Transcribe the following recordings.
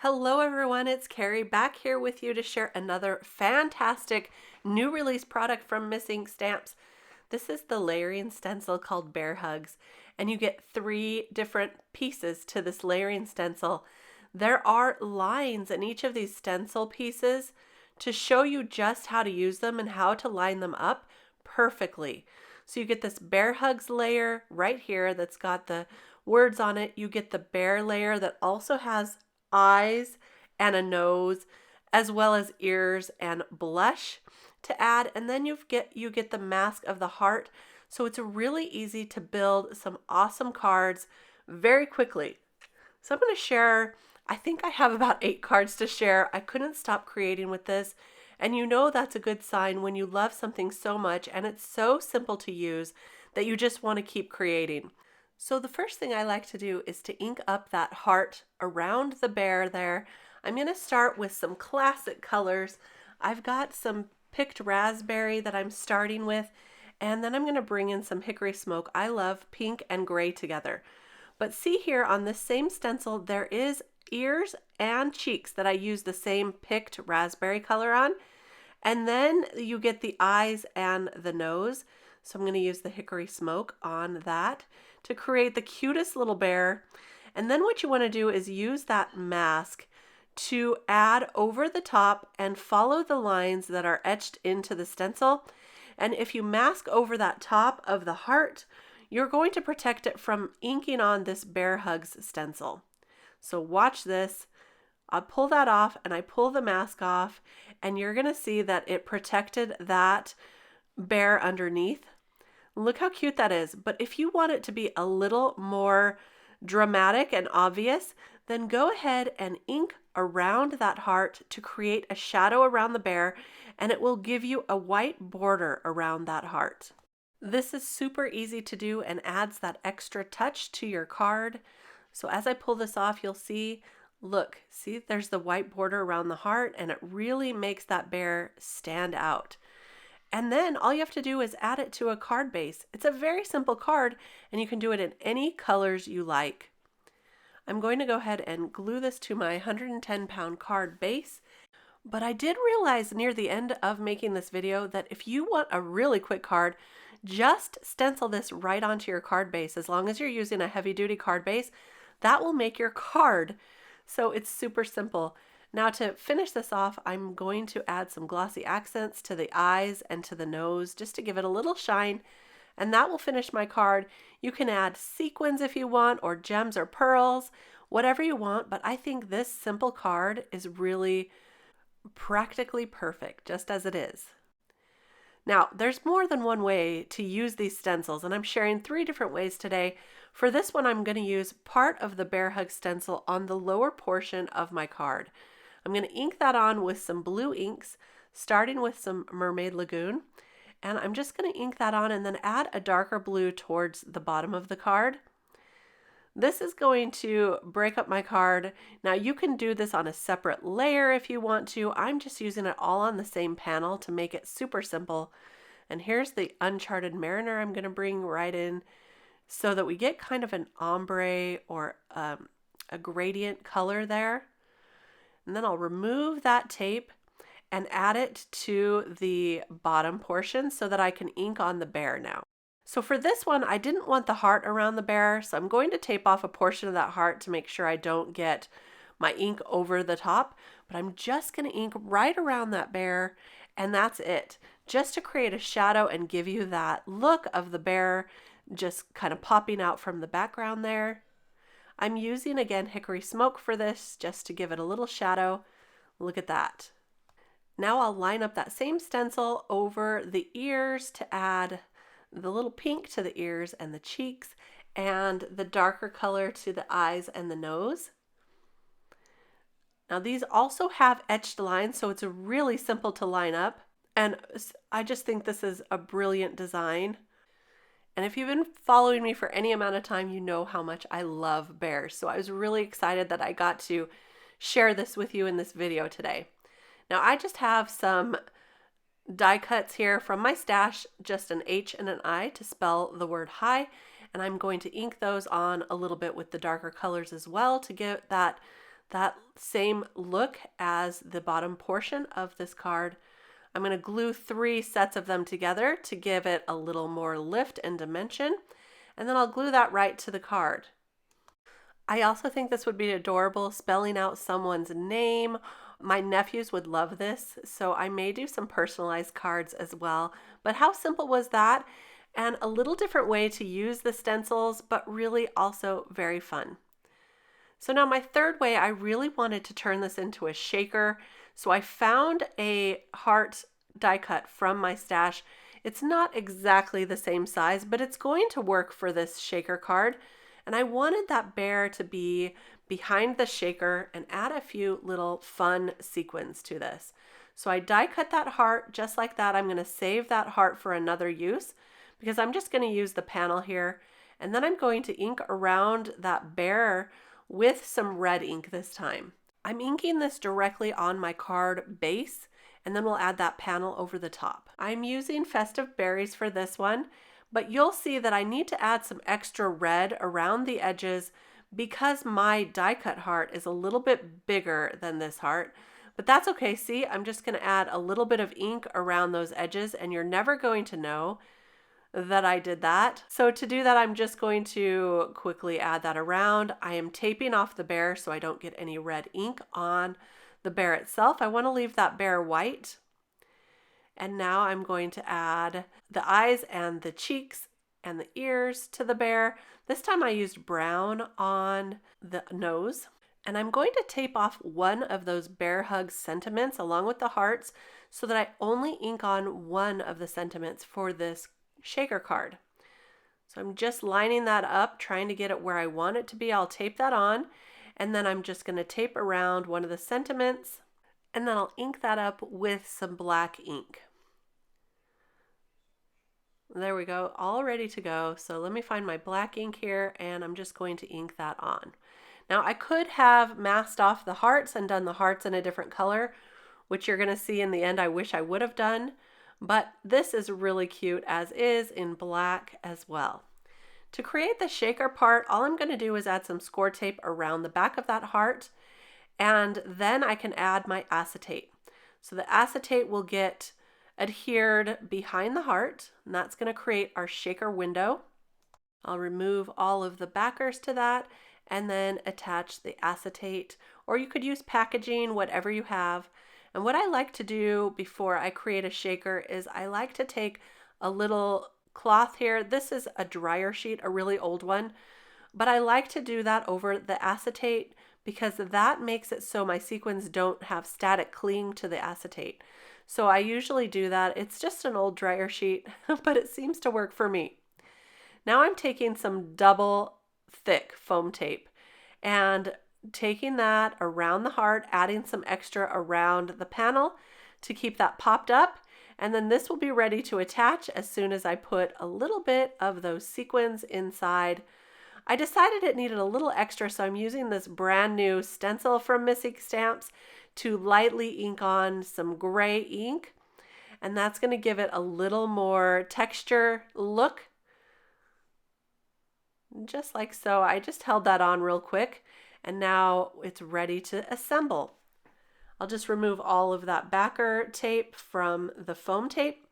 Hello everyone, it's Kari back here with you to share another fantastic new release product from Miss Ink Stamps. This is the layering stencil called Bear Hugs, and you get 3 different pieces to this layering stencil. There are lines in each of these stencil pieces to show you just how to use them and how to line them up perfectly. So you get this Bear Hugs layer right here that's got the words on it. You get the bear layer that also has eyes and a nose, as well as ears and blush to add, and then you get the mask of the heart. So it's really easy to build some awesome cards very quickly. So I'm going to share, I think I have about 8 cards to share. I couldn't stop creating with this, and you know that's a good sign when you love something so much and it's so simple to use that you just want to keep creating. So the first thing I like to do is to ink up that heart around the bear there. I'm going to start with some classic colors. I've got some picked raspberry that I'm starting with, and then I'm going to bring in some hickory smoke. I love pink and gray together. But see here on this same stencil, there is ears and cheeks that I use the same picked raspberry color on. And then you get the eyes and the nose. So I'm going to use the hickory smoke on that to create the cutest little bear. And then what you want to do is use that mask to add over the top and follow the lines that are etched into the stencil. And if you mask over that top of the heart, you're going to protect it from inking on this Bear Hugs stencil. So watch this. I pull that off and I pull the mask off, and you're going to see that it protected that bear underneath. Look how cute that is. But if you want it to be a little more dramatic and obvious, then go ahead and ink around that heart to create a shadow around the bear, and it will give you a white border around that heart. This is super easy to do and adds that extra touch to your card. So as I pull this off, you'll see, look, see there's the white border around the heart, and it really makes that bear stand out. And then all you have to do is add it to a card base. It's a very simple card, and you can do it in any colors you like. I'm going to go ahead and glue this to my 110-pound card base. But I did realize near the end of making this video that if you want a really quick card, just stencil this right onto your card base. As long as you're using a heavy-duty card base, that will make your card. So it's super simple. Now to finish this off, I'm going to add some glossy accents to the eyes and to the nose just to give it a little shine, and that will finish my card. You can add sequins if you want, or gems or pearls, whatever you want, but I think this simple card is really practically perfect just as it is. Now, there's more than one way to use these stencils, and I'm sharing 3 different ways today. For this one, I'm going to use part of the Bear Hug stencil on the lower portion of my card. I'm going to ink that on with some blue inks, starting with some Mermaid Lagoon, and I'm just going to ink that on and then add a darker blue towards the bottom of the card. This is going to break up my card. Now you can do this on a separate layer if you want to. I'm just using it all on the same panel to make it super simple. And here's the Uncharted Mariner I'm going to bring right in so that we get kind of an ombre or a gradient color there. And then I'll remove that tape and add it to the bottom portion so that I can ink on the bear now. So for this one, I didn't want the heart around the bear, so I'm going to tape off a portion of that heart to make sure I don't get my ink over the top, but I'm just going to ink right around that bear, and that's it, just to create a shadow and give you that look of the bear just kind of popping out from the background there. I'm using, again, hickory smoke for this just to give it a little shadow. Look at that. Now I'll line up that same stencil over the ears to add the little pink to the ears and the cheeks, and the darker color to the eyes and the nose. Now these also have etched lines, so it's really simple to line up, and I just think this is a brilliant design. And if you've been following me for any amount of time, you know how much I love bears. So I was really excited that I got to share this with you in this video today. Now I just have some die cuts here from my stash, just an H and an I to spell the word hi. And I'm going to ink those on a little bit with the darker colors as well to get that that same look as the bottom portion of this card. I'm going to glue 3 sets of them together to give it a little more lift and dimension, and then I'll glue that right to the card. I also think this would be adorable, spelling out someone's name. My nephews would love this, so I may do some personalized cards as well. But how simple was that? And a little different way to use the stencils, but really also very fun. So now my third way, I really wanted to turn this into a shaker. So I found a heart die cut from my stash. It's not exactly the same size, but it's going to work for this shaker card. And I wanted that bear to be behind the shaker and add a few little fun sequins to this. So I die cut that heart just like that. I'm going to save that heart for another use because I'm just going to use the panel here. And then I'm going to ink around that bear with some red ink this time. I'm inking this directly on my card base, and then we'll add that panel over the top. I'm using Festive Berries for this one, but you'll see that I need to add some extra red around the edges because my die cut heart is a little bit bigger than this heart, but that's okay. See, I'm just going to add a little bit of ink around those edges, and you're never going to know that I did that. So to do that, I'm just going to quickly add that around. I am taping off the bear so I don't get any red ink on the bear itself. I want to leave that bear white. And now I'm going to add the eyes and the cheeks and the ears to the bear. This time I used brown on the nose. And I'm going to tape off one of those Bear Hugs sentiments along with the hearts so that I only ink on one of the sentiments for this shaker card. So I'm just lining that up, trying to get it where I want it to be. I'll tape that on, and then I'm just going to tape around one of the sentiments, and then I'll ink that up with some black ink. There we go, all ready to go. So let me find my black ink here, and I'm just going to ink that on. Now I could have masked off the hearts and done the hearts in a different color, which you're going to see in the end I wish I would have done. But this is really cute as is in black as well. To create the shaker part, all I'm going to do is add some score tape around the back of that heart, and then I can add my acetate. So the acetate will get adhered behind the heart, and that's going to create our shaker window. I'll remove all of the backers to that and then attach the acetate, or you could use packaging, whatever you have. And what I like to do before I create a shaker is I like to take a little cloth here. This is a dryer sheet, a really old one, but I like to do that over the acetate because that makes it so my sequins don't have static cling to the acetate. So I usually do that. It's just an old dryer sheet, but it seems to work for me. Now I'm taking some double thick foam tape and taking that around the heart, adding some extra around the panel to keep that popped up, and then this will be ready to attach as soon as I put a little bit of those sequins inside. I decided it needed a little extra, so I'm using this brand new stencil from Missing Stamps to lightly ink on some gray ink, and that's going to give it a little more texture look, just like so. I just held that on real quick, and now it's ready to assemble. I'll just remove all of that backer tape from the foam tape.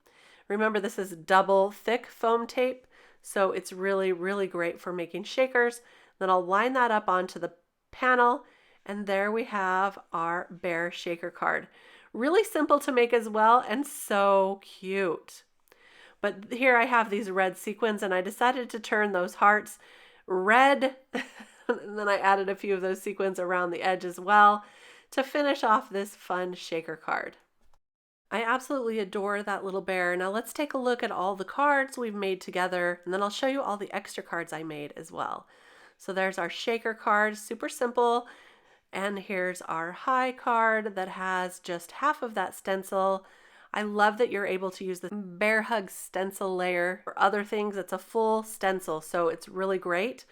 Remember, this is double thick foam tape, so it's really, really great for making shakers. Then I'll line that up onto the panel, and there we have our bear shaker card. Really simple to make as well, and so cute. But here I have these red sequins, and I decided to turn those hearts red. And then I added a few of those sequins around the edge as well to finish off this fun shaker card. I absolutely adore that little bear. Now let's take a look at all the cards we've made together, and then I'll show you all the extra cards I made as well. So there's our shaker card, super simple. And here's our high card that has just half of that stencil. I love that you're able to use the Bear Hugs stencil layer for other things. It's a full stencil, so it's really great.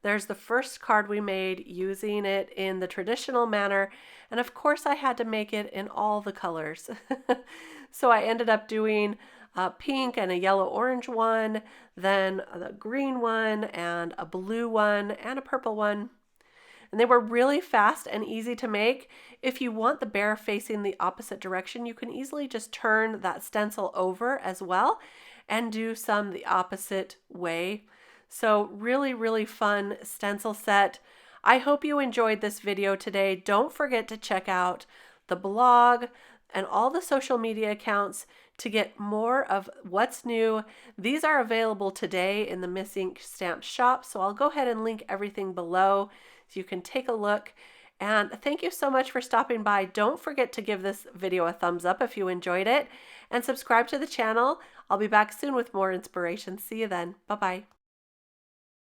There's the first card we made using it in the traditional manner, and of course I had to make it in all the colors. So I ended up doing a pink and a yellow-orange one, then a green one and a blue one and a purple one. and they were really fast and easy to make. If you want the bear facing the opposite direction, you can easily just turn that stencil over as well and do some the opposite way. So really, really fun stencil set. I hope you enjoyed this video today. Don't forget to check out the blog and all the social media accounts to get more of what's new. These are available today in the Miss Ink Stamp shop, so I'll go ahead and link everything below so you can take a look. And thank you so much for stopping by. Don't forget to give this video a thumbs up if you enjoyed it, and subscribe to the channel. I'll be back soon with more inspiration. See you then. Bye-bye.